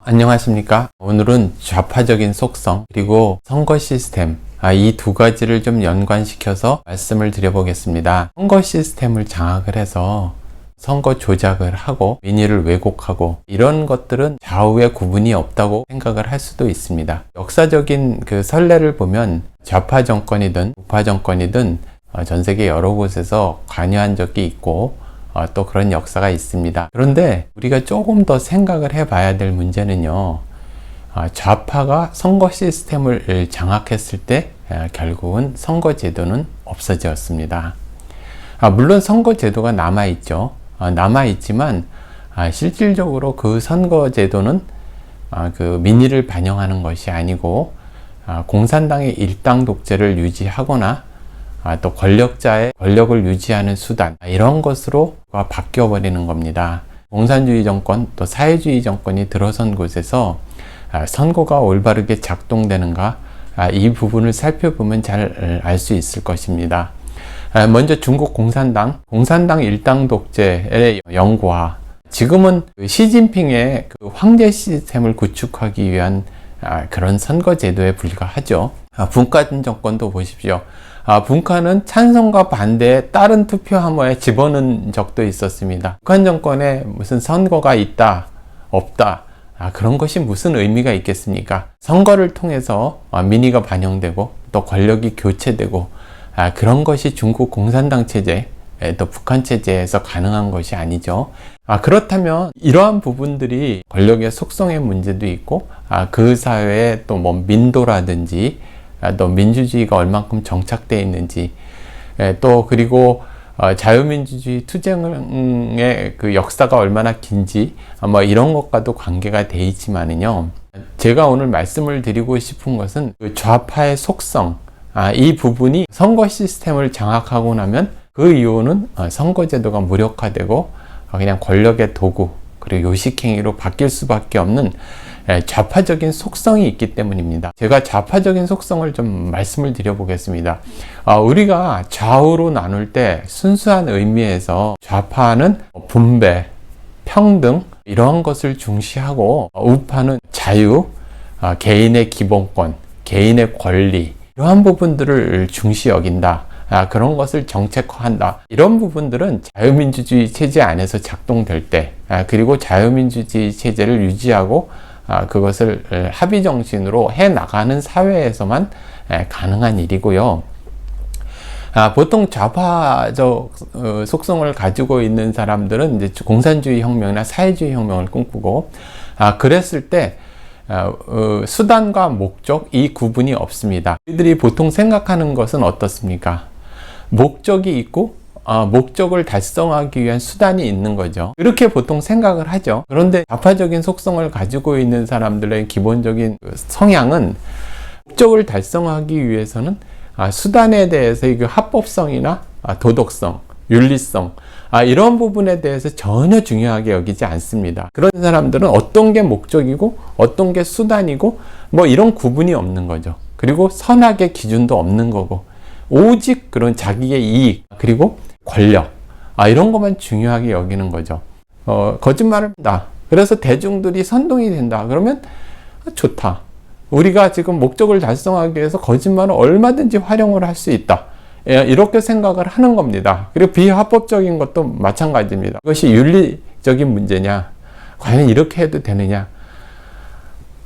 안녕하십니까. 오늘은 좌파적인 속성 그리고 선거 시스템 이 두 가지를 좀 연관시켜서 말씀을 드려보겠습니다. 선거 시스템을 장악을 해서 선거 조작을 하고 민의를 왜곡하고 이런 것들은 좌우의 구분이 없다고 생각을 할 수도 있습니다. 역사적인 그 선례를 보면 좌파 정권이든 우파 정권이든 전 세계 여러 곳에서 관여한 적이 있고 또 그런 역사가 있습니다. 그런데 우리가 조금 더 생각을 해봐야 될 문제는요, 좌파가 선거 시스템을 장악했을 때 결국은 선거 제도는 없어졌습니다. 물론 선거 제도가 남아있죠. 남아있지만 실질적으로 그 선거 제도는 그 민의를 반영하는 것이 아니고 공산당의 일당 독재를 유지하거나 또 권력자의 권력을 유지하는 수단 이런 것으로 바뀌어 버리는 겁니다. 공산주의 정권 또 사회주의 정권이 들어선 곳에서 선거가 올바르게 작동되는가 이 부분을 살펴보면 잘 알 수 있을 것입니다. 먼저 중국 공산당 일당 독재의 영구화, 지금은 시진핑의 그 황제 시스템을 구축하기 위한 그런 선거 제도에 불과하죠. 분권 정권도 보십시오. 분권은 찬성과 반대에 다른 투표함에 집어넣은 적도 있었습니다. 북한 정권에 무슨 선거가 있다, 없다, 그런 것이 무슨 의미가 있겠습니까? 선거를 통해서 민의가 반영되고 또 권력이 교체되고 그런 것이 중국 공산당 체제, 또 북한 체제에서 가능한 것이 아니죠. 그렇다면 이러한 부분들이 권력의 속성의 문제도 있고 그 사회에 또 뭐 민도라든지 또 민주주의가 얼만큼 정착되어 있는지 또 그리고 자유민주주의 투쟁의 그 역사가 얼마나 긴지 뭐 이런 것과도 관계가 돼 있지만은요, 제가 오늘 말씀을 드리고 싶은 것은 그 좌파의 속성 이 부분이 선거 시스템을 장악하고 나면 그 이유는 선거제도가 무력화되고 그냥 권력의 도구 그리고 요식행위로 바뀔 수밖에 없는 좌파적인 속성이 있기 때문입니다. 제가 좌파적인 속성을 좀 말씀을 드려보겠습니다. 우리가 좌우로 나눌 때 순수한 의미에서 좌파는 분배, 평등 이러한 것을 중시하고 우파는 자유, 개인의 기본권, 개인의 권리 이러한 부분들을 중시 여긴다. 그런 것을 정책화한다. 이런 부분들은 자유민주주의 체제 안에서 작동될 때 그리고 자유민주주의 체제를 유지하고 그것을 합의정신으로 해나가는 사회에서만 가능한 일이고요. 보통 좌파적 속성을 가지고 있는 사람들은 이제 공산주의 혁명이나 사회주의 혁명을 꿈꾸고 그랬을 때 수단과 목적 이 구분이 없습니다. 우리들이 보통 생각하는 것은 어떻습니까? 목적이 있고 목적을 달성하기 위한 수단이 있는 거죠. 이렇게 보통 생각을 하죠. 그런데 좌파적인 속성을 가지고 있는 사람들의 기본적인 성향은 목적을 달성하기 위해서는 수단에 대해서 그 합법성이나 도덕성, 윤리성 이런 부분에 대해서 전혀 중요하게 여기지 않습니다. 그런 사람들은 어떤 게 목적이고 어떤 게 수단이고 뭐 이런 구분이 없는 거죠. 그리고 선악의 기준도 없는 거고 오직 그런 자기의 이익 그리고 권력 이런 것만 중요하게 여기는 거죠. 거짓말을 한다. 그래서 대중들이 선동이 된다. 그러면 좋다. 우리가 지금 목적을 달성하기 위해서 거짓말을 얼마든지 활용을 할 수 있다. 이렇게 생각을 하는 겁니다. 그리고 비합법적인 것도 마찬가지입니다. 이것이 윤리적인 문제냐? 과연 이렇게 해도 되느냐?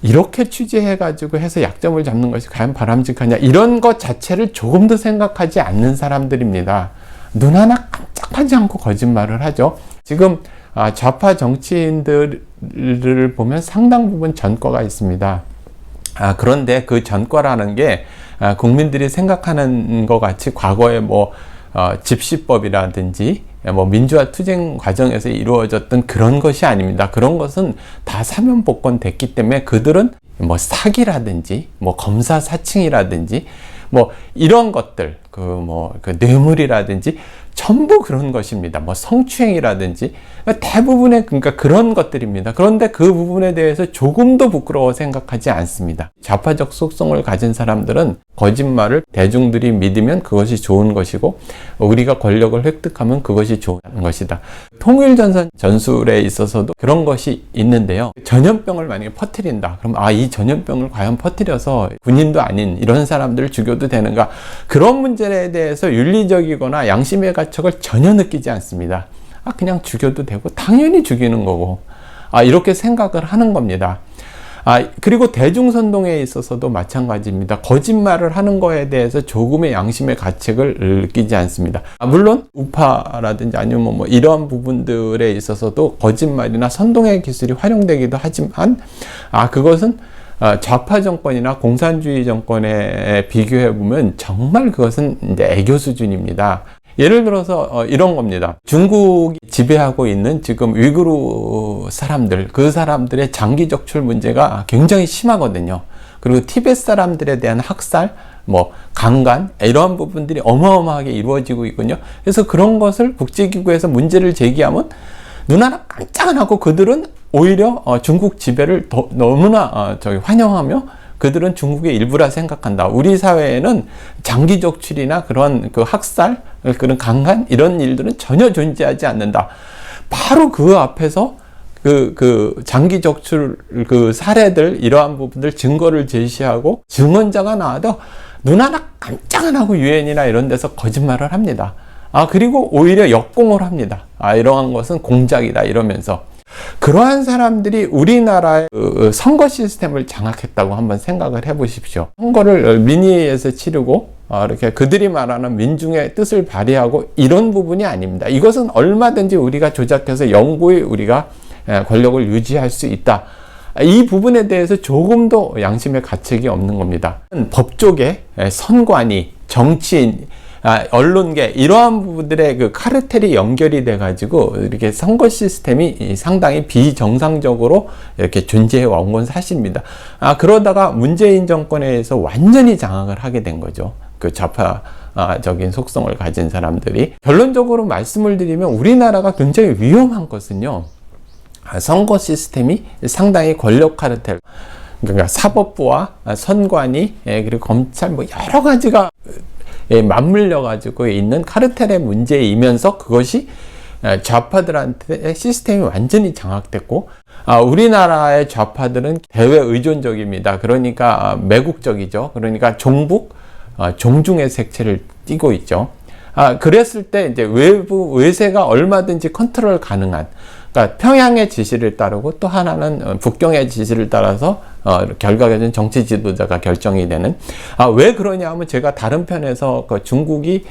이렇게 취재해가지고 해서 약점을 잡는 것이 과연 바람직하냐? 이런 것 자체를 조금 더 생각하지 않는 사람들입니다. 눈 하나 깜짝하지 않고 거짓말을 하죠. 지금 좌파 정치인들을 보면 상당 부분 전과가 있습니다. 그런데 그 전과라는 게 국민들이 생각하는 것 같이 과거에 뭐 집시법이라든지 뭐 민주화 투쟁 과정에서 이루어졌던 그런 것이 아닙니다. 그런 것은 다 사면복권 됐기 때문에 그들은 뭐 사기라든지 뭐 검사 사칭이라든지 뭐 이런 것들, 그 뇌물이라든지 전부 그런 것입니다. 뭐 성추행이라든지 대부분의 그러니까 그런 것들입니다. 그런데 그 부분에 대해서 조금도 부끄러워 생각하지 않습니다. 좌파적 속성을 가진 사람들은 거짓말을 대중들이 믿으면 그것이 좋은 것이고 우리가 권력을 획득하면 그것이 좋은 것이다. 통일전선 전술에 있어서도 그런 것이 있는데요. 전염병을 만약에 퍼뜨린다. 그럼 이 전염병을 과연 퍼뜨려서 군인도 아닌 이런 사람들을 죽여도 되는가? 그런 문제에 대해서 윤리적이거나 양심의 가책을 전혀 느끼지 않습니다. 그냥 죽여도 되고 당연히 죽이는 거고 이렇게 생각을 하는 겁니다. 그리고 대중선동에 있어서도 마찬가지입니다. 거짓말을 하는 거에 대해서 조금의 양심의 가책을 느끼지 않습니다. 물론 우파라든지 아니면 뭐 이런 부분들에 있어서도 거짓말이나 선동의 기술이 활용되기도 하지만 그것은 좌파 정권이나 공산주의 정권에 비교해 보면 정말 그것은 이제 애교 수준입니다. 예를 들어서 이런 겁니다. 중국이 지배하고 있는 지금 위구르 사람들, 그 사람들의 장기 적출 문제가 굉장히 심하거든요. 그리고 티베트 사람들에 대한 학살, 강간 이러한 부분들이 어마어마하게 이루어지고 있군요. 그래서 그런 것을 국제기구에서 문제를 제기하면 눈 하나 깜짝 안 하고 그들은 오히려 중국 지배를 너무나 환영하며 그들은 중국의 일부라 생각한다. 우리 사회에는 장기 적출이나 그런 그 학살, 그런 강간 이런 일들은 전혀 존재하지 않는다. 바로 그 앞에서 그 장기 적출 그 사례들 이러한 부분들 증거를 제시하고 증언자가 나와도 눈 하나 깜짝 안 하고 유엔이나 이런 데서 거짓말을 합니다. 그리고 오히려 역공을 합니다. 이러한 것은 공작이다 이러면서. 그러한 사람들이 우리나라의 선거 시스템을 장악했다고 한번 생각을 해 보십시오. 선거를 민의에서 치르고 이렇게 그들이 말하는 민중의 뜻을 발휘하고 이런 부분이 아닙니다. 이것은 얼마든지 우리가 조작해서 영구히 우리가 권력을 유지할 수 있다. 이 부분에 대해서 조금도 양심의 가책이 없는 겁니다. 법조계, 선관위, 정치인, 언론계 이러한 부분들의 그 카르텔이 연결이 돼 가지고 이렇게 선거 시스템이 상당히 비정상적으로 이렇게 존재해 온 건 사실입니다. 그러다가 문재인 정권에 의해서 완전히 장악을 하게 된 거죠. 그 좌파적인 속성을 가진 사람들이. 결론적으로 말씀을 드리면 우리나라가 굉장히 위험한 것은요, 선거 시스템이 상당히 권력 카르텔, 그러니까 사법부와 선관위 그리고 검찰 여러 가지가 맞물려 가지고 있는 카르텔의 문제이면서 그것이 좌파들한테 시스템이 완전히 장악됐고 우리나라의 좌파들은 대외 의존적입니다. 그러니까 매국적이죠. 그러니까 종북, 종중의 색채를 띠고 있죠. 그랬을 때 이제 외세가 얼마든지 컨트롤 가능한, 그러니까 평양의 지시를 따르고 또 하나는 북경의 지시를 따라서 결과적인 정치 지도자가 결정이 되는. 왜 그러냐 하면 제가 다른 편에서 그 중국이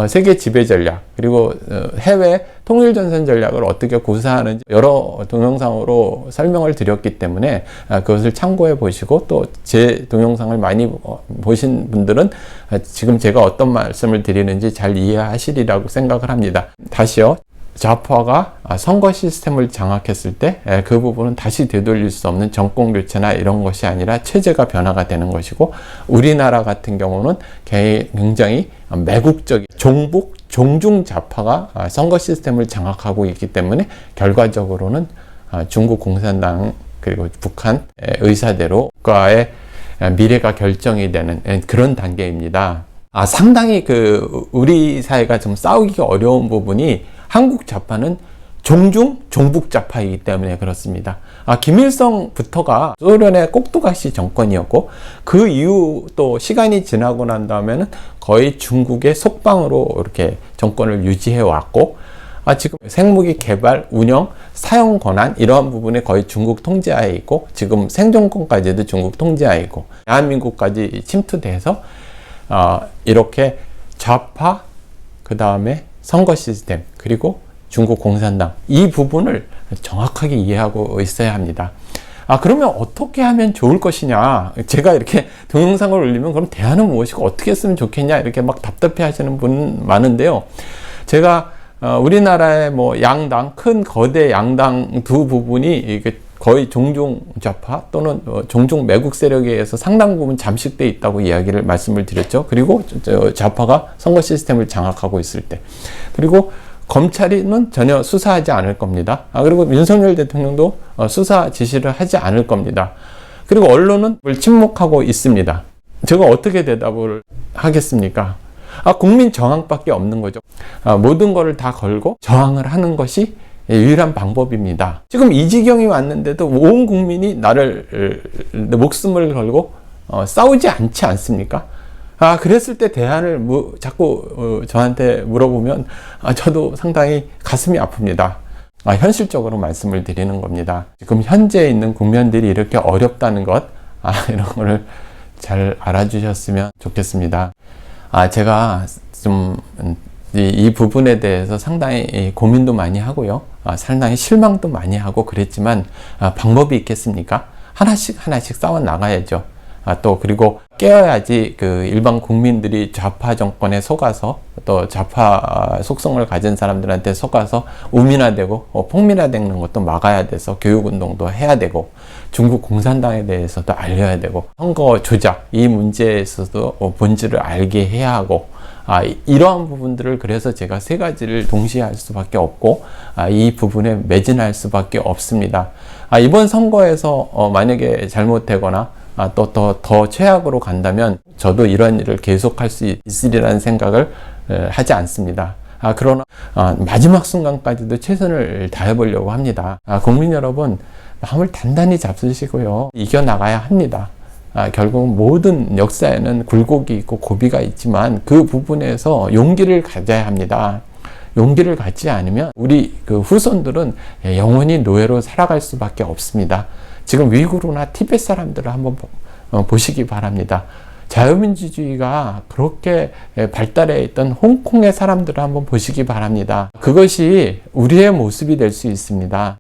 세계 지배 전략 그리고 해외 통일전선 전략을 어떻게 구사하는지 여러 동영상으로 설명을 드렸기 때문에 그것을 참고해 보시고 또 제 동영상을 많이 보신 분들은 지금 제가 어떤 말씀을 드리는지 잘 이해하시리라고 생각을 합니다. 다시요. 좌파가 선거 시스템을 장악했을 때 그 부분은 다시 되돌릴 수 없는 정권 교체나 이런 것이 아니라 체제가 변화가 되는 것이고, 우리나라 같은 경우는 굉장히 매국적인 종북, 종중 좌파가 선거 시스템을 장악하고 있기 때문에 결과적으로는 중국 공산당 그리고 북한 의사대로 국가의 미래가 결정이 되는 그런 단계입니다. 상당히 우리 사회가 좀 싸우기가 어려운 부분이 한국 좌파는 종북 좌파이기 때문에 그렇습니다. 김일성부터가 소련의 꼭두각시 정권이었고, 그 이후 또 시간이 지나고 난 다음에는 거의 중국의 속방으로 이렇게 정권을 유지해 왔고, 지금 생무기 개발, 운영, 사용 권한 이러한 부분에 거의 중국 통제하에 있고, 지금 생존권까지도 중국 통제하에 있고, 대한민국까지 침투돼서 이렇게 좌파, 그 다음에 선거 시스템, 그리고 중국 공산당, 이 부분을 정확하게 이해하고 있어야 합니다. 그러면 어떻게 하면 좋을 것이냐? 제가 이렇게 동영상을 올리면 그럼 대안은 무엇이고 어떻게 했으면 좋겠냐? 이렇게 막 답답해 하시는 분 많은데요. 제가 우리나라의 양당, 큰 거대 양당 두 부분이 이게 거의 종중 좌파 또는 종중 매국 세력에 의해서 상당 부분 잠식돼 있다고 말씀을 드렸죠. 그리고 좌파가 선거 시스템을 장악하고 있을 때, 그리고 검찰은 전혀 수사하지 않을 겁니다. 그리고 윤석열 대통령도 수사 지시를 하지 않을 겁니다. 그리고 언론은 침묵하고 있습니다. 제가 어떻게 대답을 하겠습니까? 국민 저항밖에 없는 거죠. 모든 거를 다 걸고 저항을 하는 것이 유일한 방법입니다. 지금 이 지경이 왔는데도 온 국민이 나를 목숨을 걸고 싸우지 않지 않습니까? 그랬을 때 대안을 자꾸 저한테 물어보면 저도 상당히 가슴이 아픕니다. 현실적으로 말씀을 드리는 겁니다. 지금 현재 있는 국면들이 이렇게 어렵다는 것, 이런 거를 잘 알아주셨으면 좋겠습니다. 제가 좀 이 부분에 대해서 상당히 고민도 많이 하고요. 상당히 실망도 많이 하고 그랬지만 방법이 있겠습니까? 하나씩 싸워 나가야죠. 또 그리고 깨어야지 그 일반 국민들이 좌파 정권에 속아서 또 좌파 속성을 가진 사람들한테 속아서 우민화되고 폭민화되는 것도 막아야 돼서 교육운동도 해야 되고, 중국 공산당에 대해서도 알려야 되고, 선거 조작 이 문제에서도 본질을 알게 해야 하고, 이러한 부분들을 그래서 제가 세 가지를 동시에 할 수밖에 없고, 이 부분에 매진할 수밖에 없습니다. 이번 선거에서 만약에 잘못되거나 또 더 최악으로 간다면 저도 이런 일을 계속할 수 있으리라는 생각을 하지 않습니다. 그러나 마지막 순간까지도 최선을 다해보려고 합니다. 국민 여러분, 마음을 단단히 잡수시고요, 이겨나가야 합니다. 결국 모든 역사에는 굴곡이 있고 고비가 있지만 그 부분에서 용기를 가져야 합니다. 용기를 갖지 않으면 우리 그 후손들은 영원히 노예로 살아갈 수밖에 없습니다. 지금 위구르나 티베트 사람들을 한번 보시기 바랍니다. 자유민주주의가 그렇게 발달해 있던 홍콩의 사람들을 한번 보시기 바랍니다. 그것이 우리의 모습이 될 수 있습니다.